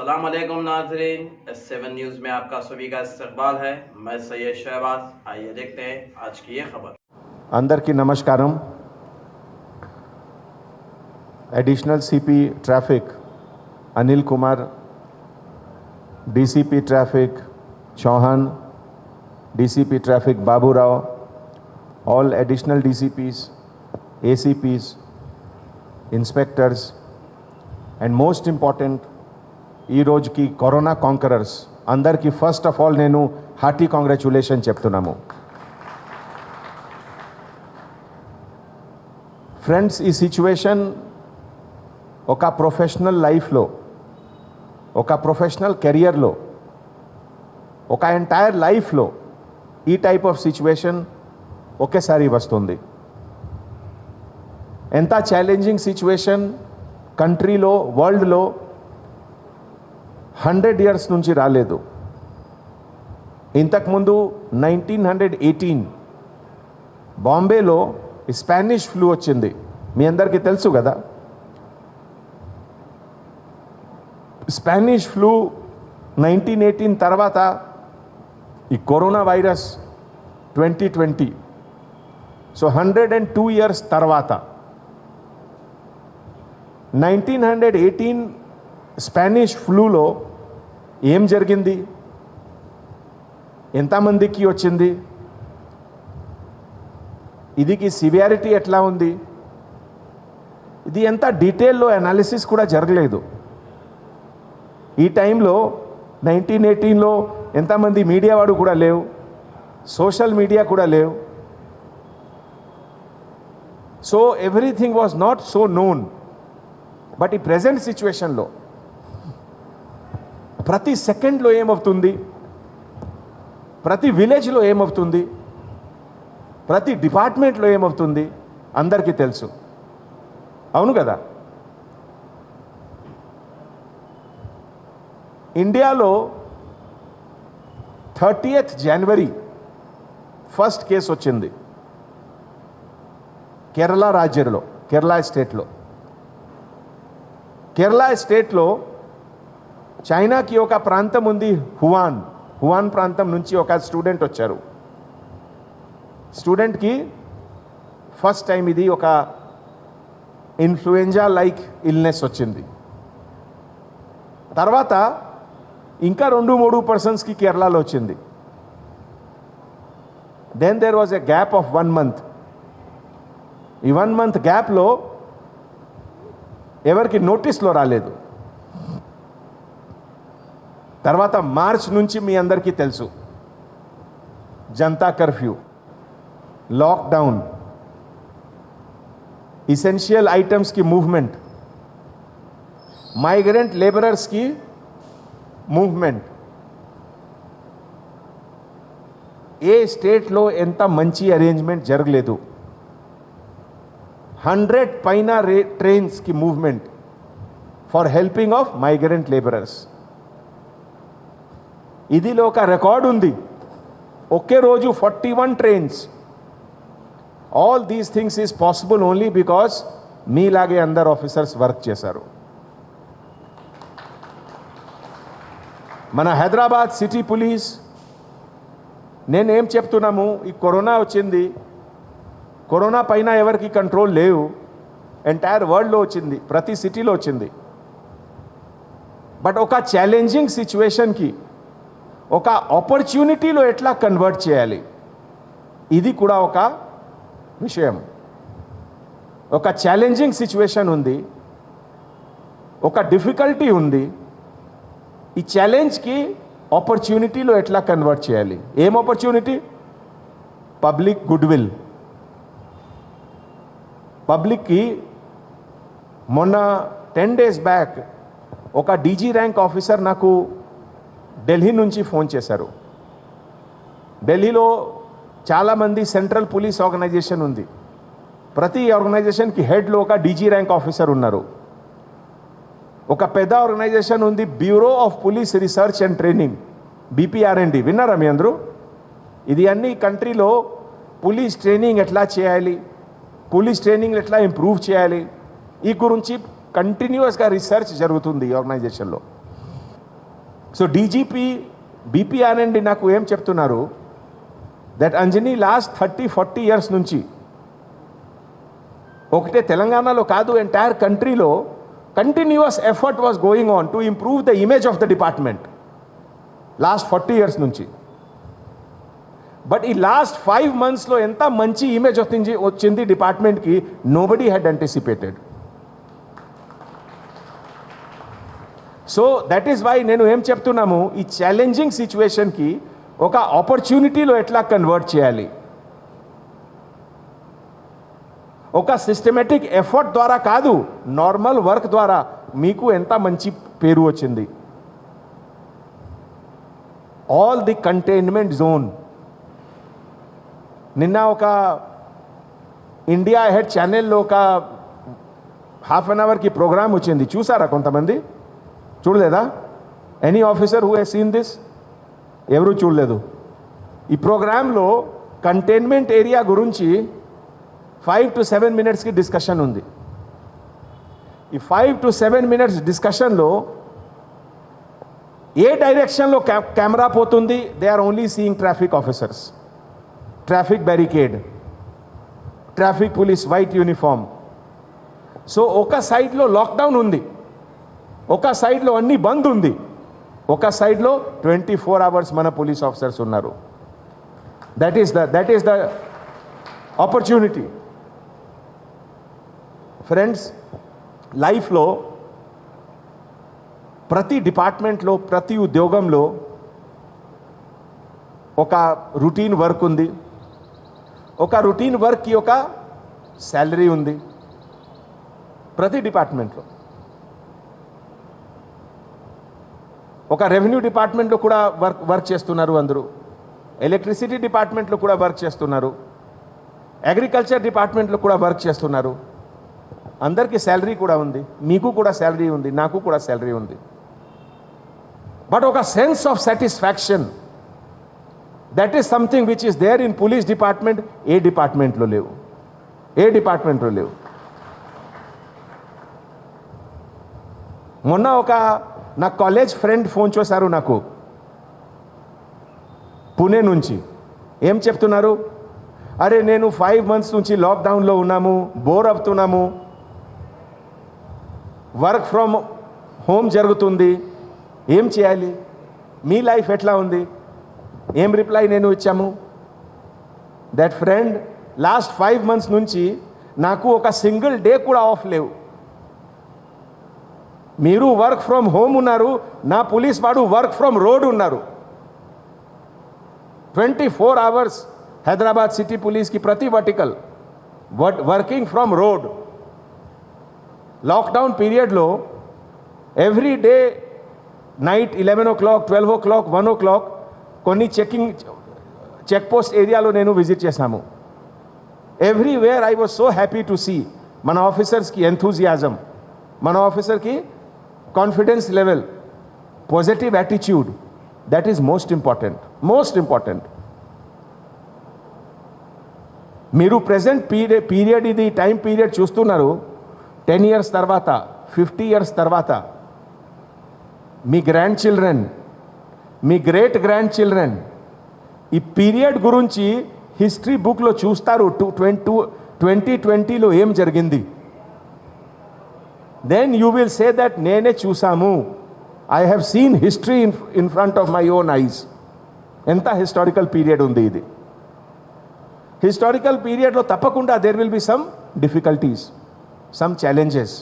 अस्सलाम वालेकुम नाज़रीन, S7 न्यूज़ में आपका सभी का इस्तकबाल है। मैं सैयद शहबाज। आइए देखते हैं आज की ये खबर। అందరికీ నమస్కారం. Additional CP traffic Anil Kumar, DCP traffic Chauhan, DCP traffic Baburao, all additional DCPs, ACPs, inspectors and most important ఈ రోజుకి కరోనా కాంకరర్స్ అందరికీ ఫస్ట్ ఆఫ్ ఆల్ నేను హార్టీ కాంగ్రాచ్యులేషన్ చెప్తున్నాము. ఫ్రెండ్స్, ఈ సిచ్యువేషన్ ఒక ప్రొఫెషనల్ లైఫ్లో, ఒక ప్రొఫెషనల్ కెరియర్లో, ఒక ఎంటైర్ లైఫ్లో ఈ టైప్ ఆఫ్ సిచ్యువేషన్ ఒకేసారి వస్తుంది. ఎంత ఛాలెంజింగ్ సిచ్యువేషన్ కంట్రీలో, వరల్డ్లో 100 ఇయర్స్ నుంచి రాలేదు. ఇంతకుముందు 1918 బాంబేలో స్పానిష్ ఫ్లూ వచ్చింది. మీ అందరికీ తెలుసు కదా. స్పానిష్ ఫ్లూ 1918 తర్వాత ఈ కరోనా వైరస్ 2020. సో 102 ఇయర్స్ తర్వాత 1918 స్పానిష్ ఫ్లూలో ఏం జరిగింది, ఎంతమందికి వచ్చింది, ఇదికి సివియారిటీ ఎట్లా ఉంది, ఇది ఎంత డీటెయిల్లో అనాలిసిస్ కూడా జరగలేదు. ఈ టైంలో 1918లో ఎంతమంది మీడియా వాడు కూడా లేవు, సోషల్ మీడియా కూడా లేవు. So everything was not so known. But ఈ ప్రెజెంట్ సిచ్యువేషన్లో ప్రతి సెకండ్లో ఏమవుతుంది, ప్రతి విలేజ్లో ఏమవుతుంది, ప్రతి డిపార్ట్మెంట్లో ఏమవుతుంది అందరికీ తెలుసు. అవును కదా. ఇండియాలో 30th జనవరి ఫస్ట్ కేసు వచ్చింది కేరళ రాజ్యంలో, కేరళ స్టేట్లో. కేరళ స్టేట్లో చైనాకి ఒక ప్రాంతం ఉంది, హువాన్ ప్రాంతం నుంచి ఒక స్టూడెంట్ వచ్చారు. స్టూడెంట్కి ఫస్ట్ టైం ఇది ఒక ఇన్ఫ్లుయెంజా లైక్ ఇల్నెస్ వచ్చింది. తర్వాత ఇంకా 2-3 పర్సన్స్కి కేరళలో వచ్చింది. Then there was a gap of 1 month. ఈ 1 month గ్యాప్లో ఎవరికి నోటీస్లో రాలేదు. తర్వాత మార్చ్ నుంచి మీ అందరికీ తెలుసు, జనతా కర్ఫ్యూ, లాక్డౌన్, ఇసెన్షియల్ ఐటమ్స్కి మూవ్మెంట్, మైగ్రెంట్ లేబరర్స్కి మూవ్మెంట్. ఏ స్టేట్లో ఎంత మంచి అరేంజ్మెంట్ జరగలేదు. 100 పైన ట్రైన్స్కి movement for helping of migrant labourers. ఇదిలో ఒక రికార్డ్ ఉంది, ఒకే రోజు 41 ట్రైన్స్. All these things is possible only because మీలాగే అందరు ఆఫీసర్స్ వర్క్ చేశారు. మన హైదరాబాద్ సిటీ పోలీస్, నేనేం చెప్తున్నాము, ఈ కరోనా వచ్చింది, కరోనా పైన ఎవరికి కంట్రోల్ లేవు, ఎంటైర్ వరల్డ్లో వచ్చింది, ప్రతి సిటీలో వచ్చింది. బట్ ఒక ఛాలెంజింగ్ సిచ్యువేషన్కి ఒక ఆపర్చునిటీలో ఎట్లా కన్వర్ట్ చేయాలి, ఇది కూడా ఒక విషయం. ఒక ఛాలెంజింగ్ సిచ్యువేషన్ ఉంది, ఒక డిఫికల్టీ ఉంది. ఈ ఛాలెంజ్కి ఆపర్చునిటీలో ఎట్లా కన్వర్ట్ చేయాలి. ఏం ఆపర్చునిటీ? Public good will. పబ్లిక్కి మొన్న 10 days బ్యాక్ ఒక డీజీ ర్యాంక్ ఆఫీసర్ నాకు ఢిల్లీ నుంచి ఫోన్ చేశారు. ఢిల్లీలో చాలామంది సెంట్రల్ పోలీస్ ఆర్గనైజేషన్ ఉంది. ప్రతి ఆర్గనైజేషన్కి హెడ్లో ఒక డీజీ ర్యాంక్ ఆఫీసర్ ఉన్నారు. ఒక పెద్ద ఆర్గనైజేషన్ ఉంది, bureau of police research and training, BPRND. విన్నారా మీ అందరూ? ఇది అన్ని కంట్రీలో పోలీస్ ట్రైనింగ్ ఎట్లా చేయాలి, పోలీస్ ట్రైనింగ్ ఎట్లా ఇంప్రూవ్ చేయాలి, ఈ గురించి కంటిన్యూస్గా రీసెర్చ్ జరుగుతుంది ఈ ఆర్గనైజేషన్లో. సో డీజీపీ బీపీ ఆనంద్ నాకు ఏం చెప్తున్నారు, దట్ అంజనీ లాస్ట్ 30-40 ఇయర్స్ నుంచి ఒకటే తెలంగాణలో కాదు, ఎంటైర్ కంట్రీలో continuous effort was going on to improve the image of the department last 40 years నుంచి. బట్ ఈ లాస్ట్ 5 monthsలో ఎంత మంచి ఇమేజ్ వచ్చింది డిపార్ట్మెంట్కి, nobody had anticipated. So that is why నేను ఏం చెప్తున్నాము, ఈ ఛాలెంజింగ్ సిచ్యువేషన్కి ఒక ఆపర్చునిటీలో ఎట్లా కన్వర్ట్ చేయాలి, ఒక సిస్టమేటిక్ ఎఫర్ట్ ద్వారా కాదు, నార్మల్ వర్క్ ద్వారా మీకు ఎంత మంచి పేరు వచ్చింది. ఆల్ ది కంటైన్మెంట్ జోన్, నిన్న ఒక ఇండియా హెడ్ ఛానల్లో ఒక ½ an hourకి ప్రోగ్రామ్ వచ్చింది, చూసారా కొంతమంది? చూడలేదా? Any officer who has seen this? ఎవరు చూడలేదు. ఈ ప్రోగ్రాంలో కంటైన్మెంట్ ఏరియా గురించి 5 to 7 minutesకి డిస్కషన్ ఉంది. ఈ 5 to 7 minutes డిస్కషన్లో ఏ డైరెక్షన్లో కెమెరా పోతుంది, they are only seeing traffic officers, traffic barricade, traffic police white uniform. So ఒక సైడ్లో లాక్డౌన్ ఉంది, ఒక సైడ్లో అన్ని బంద్ ఉంది, ఒక సైడ్లో 24 hours మన పోలీస్ ఆఫీసర్స్ ఉన్నారు. That is the opportunity. Friends, లైఫ్లో ప్రతి డిపార్ట్మెంట్లో, ప్రతి ఉద్యోగంలో ఒక రొటీన్ వర్క్ ఉంది, ఒక రొటీన్ వర్క్కి ఒక శాలరీ ఉంది ప్రతి డిపార్ట్మెంట్లో. ఒక రెవెన్యూ డిపార్ట్మెంట్లో కూడా వర్క్ చేస్తున్నారు అందరూ, ఎలక్ట్రిసిటీ డిపార్ట్మెంట్లో కూడా వర్క్ చేస్తున్నారు, అగ్రికల్చర్ డిపార్ట్మెంట్లో కూడా వర్క్ చేస్తున్నారు. అందరికీ శాలరీ కూడా ఉంది, మీకు కూడా శాలరీ ఉంది, నాకు కూడా శాలరీ ఉంది. బట్ ఒక sense of satisfaction, that is something which is there in police department. ఏ డిపార్ట్మెంట్లో లేవు, ఏ డిపార్ట్మెంట్లో లేవు. మొన్న ఒక నా కాలేజ్ ఫ్రెండ్ ఫోన్ చేశారు నాకు పుణే నుంచి. ఏం చెప్తున్నారు, అరే నేను 5 months నుంచి లాక్డౌన్లో ఉన్నాము, బోర్ అవుతున్నాము, వర్క్ ఫ్రమ్ హోమ్ జరుగుతుంది, ఏం చేయాలి, మీ లైఫ్ ఎట్లా ఉంది? ఏం రిప్లై నేను ఇచ్చాము, దట్ ఫ్రెండ్ లాస్ట్ 5 months నుంచి నాకు ఒక సింగిల్ డే కూడా ఆఫ్ లేవు. మీరు వర్క్ ఫ్రమ్ హోమ్ ఉన్నారు, నా పోలీస్ వాడు వర్క్ ఫ్రమ్ రోడ్ ఉన్నారు. 24 hours హైదరాబాద్ సిటీ పోలీస్కి ప్రతి vertical working from road. Lockdown పీరియడ్లో every day night 11 o'clock, 12 o'clock, 1 o'clock కొన్ని చెక్ పోస్ట్ ఏరియాలో నేను విజిట్ చేశాము. Everywhere I was so happy to see మన ఆఫీసర్స్కి ఎంథూజియాజం, మన ఆఫీసర్కి confidence level, positive attitude. That is most important. మీరు ప్రెజెంట్ పీరియడ్ ఇది టైం పీరియడ్ చూస్తున్నారు. 10 years తర్వాత, 50 years తర్వాత మీ గ్రాండ్ చిల్డ్రన్, మీ గ్రేట్ గ్రాండ్ చిల్డ్రన్ ఈ పీరియడ్ గురించి హిస్టరీ బుక్లో చూస్తారు. 2020లో ఏం జరిగింది. Then you will say that నేనే చూసాము, I have seen history in front of my own ice. ఎంత హిస్టారికల్ పీరియడ్ ఉంది ఇది. హిస్టారికల్ పీరియడ్లో తప్పకుండా there will be some difficulties, some challenges,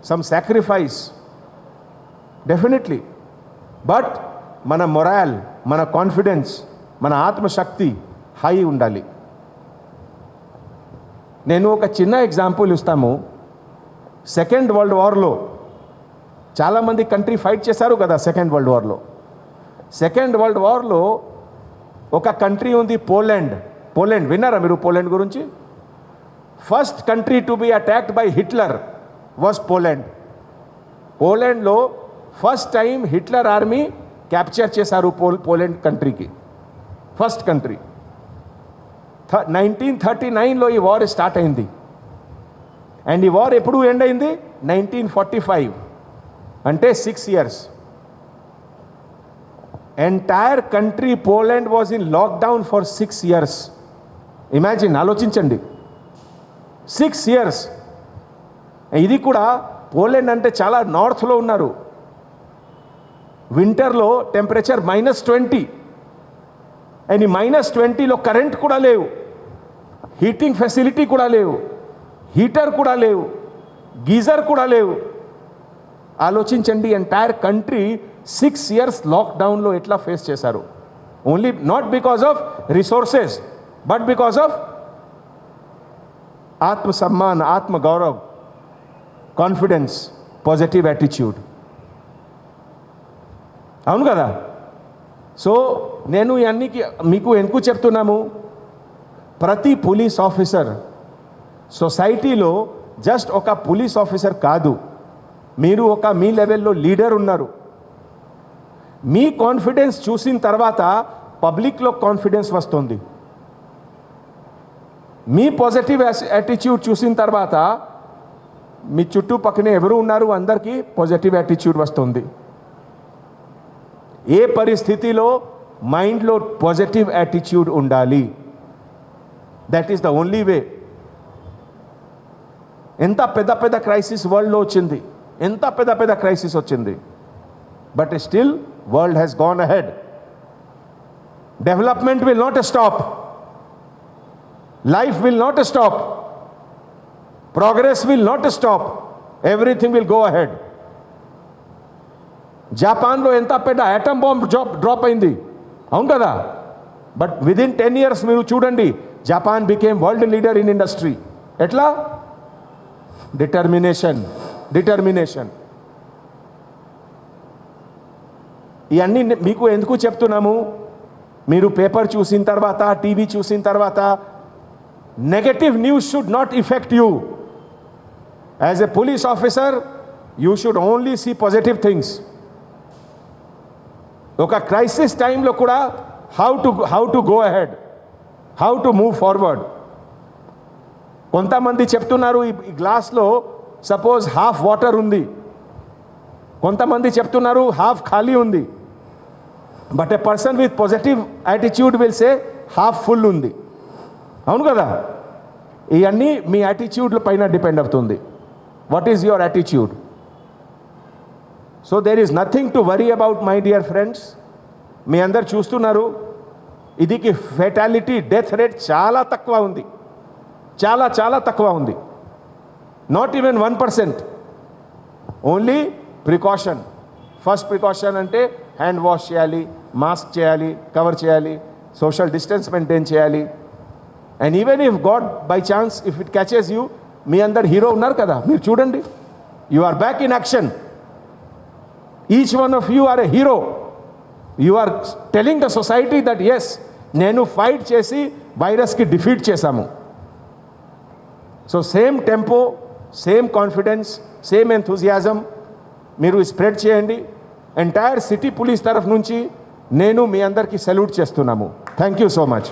some sacrifice, definitely. But మన మొరాల్, మన కాన్ఫిడెన్స్, మన ఆత్మశక్తి హై ఉండాలి. నేను ఒక చిన్న ఎగ్జాంపుల్ ఇస్తాము. సెకండ్ వరల్డ్ వార్లో చాలామంది కంట్రీ ఫైట్ చేశారు కదా. సెకండ్ వరల్డ్ వార్లో ఒక కంట్రీ ఉంది, పోలాండ్. విన్నారా మీరు పోలాండ్ గురించి? First country to be attacked by Hitler was పోలాండ్లో first time Hitler army capture చేశారు పోలాండ్ కంట్రీకి. First country. 1939లో ఈ వార్ స్టార్ట్ అయింది. అండ్ ఈ వార్ ఎప్పుడు ఎండ్ అయింది? 1945, అంటే 6 years. Entire country Poland was in lockdown for 6 years. Imagine, ఆలోచించండి, 6 years. ఇది కూడా పోలాండ్ అంటే చాలా నార్త్లో ఉన్నారు. వింటర్లో టెంపరేచర్ -20, అండ్ ఈ -20లో కరెంట్ కూడా లేవు, హీటింగ్ ఫెసిలిటీ కూడా లేవు, హీటర్ కూడా లేవు, గీజర్ కూడా లేవు. ఆలోచించండి, ఎంటైర్ కంట్రీ 6 years లాక్డౌన్లో ఎట్లా ఫేస్ చేశారు. Only not because of resources, but because of ఆత్మసమ్మాన్, ఆత్మగౌరవ్, కాన్ఫిడెన్స్, పాజిటివ్ యాటిట్యూడ్. అవును కదా? సో నేను ఇవన్నీ మీకు ఎందుకు చెప్తున్నాము, ప్రతి పోలీస్ ఆఫీసర్ సొసైటీలో జస్ట్ ఒక పోలీస్ ఆఫీసర్ కాదు, మీరు ఒక మీ లెవెల్లో లీడర్ ఉన్నారు. మీ కాన్ఫిడెన్స్ చూసిన తర్వాత పబ్లిక్లో కాన్ఫిడెన్స్ వస్తుంది. మీ పాజిటివ్ యాటిట్యూడ్ చూసిన తర్వాత మీ చుట్టుపక్కనే ఎవరు ఉన్నారు అందరికీ పాజిటివ్ యాటిట్యూడ్ వస్తుంది. ఏ పరిస్థితిలో మైండ్లో పాజిటివ్ యాటిట్యూడ్ ఉండాలి. That is the only way. ఎంత పెద్ద పెద్ద క్రైసిస్ వరల్డ్లో వచ్చింది, ఎంత పెద్ద పెద్ద క్రైసిస్ వచ్చింది, but still world has gone ahead. Development will not stop, life will not stop, progress will not stop, everything will go ahead. జపాన్లో ఎంత పెద్ద ఆటమ్ బాంబ్ డ్రాప్ అయింది, అవును కదా? బట్ విదిన్ 10 years మీరు చూడండి, Japan became world leader in industry. ఎట్లా? Determination. ఇవన్నీ మీకు ఎందుకు చెప్తున్నాము, మీరు పేపర్ చూసిన తర్వాత, టీవీ చూసిన తర్వాత negative news should not effect you. As a police officer, you should only see positive things. ఒక క్రైసిస్ టైంలో కూడా how to go ahead, how to move forward. కొంతమంది చెప్తున్నారు ఈ గ్లాస్లో సపోజ్ హాఫ్ వాటర్ ఉంది, కొంతమంది చెప్తున్నారు హాఫ్ ఖాళీ ఉంది. But a person with positive attitude will say half full ఉంది. అవును కదా? ఇవన్నీ మీ యాటిట్యూడ్ల పైన డిపెండ్ అవుతుంది. What is your attitude? So there is nothing to worry about, my dear friends. మీ అందరు చూస్తున్నారు, ఇదికి ఫెటాలిటీ, డెత్ రేట్ చాలా తక్కువ ఉంది, చాలా తక్కువ ఉంది. Not even 1%. Only precaution. First precaution అంటే హ్యాండ్ వాష్ చేయాలి, మాస్క్ చేయాలి, కవర్ చేయాలి, సోషల్ డిస్టెన్స్ మెయింటైన్ చేయాలి. And even if God by chance if it catches you, మీ అందరు హీరో ఉన్నారు కదా, మీరు చూడండి, you are back in action. Each one of you are a hero. You are telling the society that yes, నేను fight చేసి వైరస్కి defeat చేశాము. So same tempo, same confidence, same enthusiasm మీరు స్ప్రెడ్ చేయండి. ఎంటైర్ సిటీ పోలీస్ తరఫు నుంచి నేను మీ అందరికీ సెల్యూట్ చేస్తున్నాము. Thank you so much.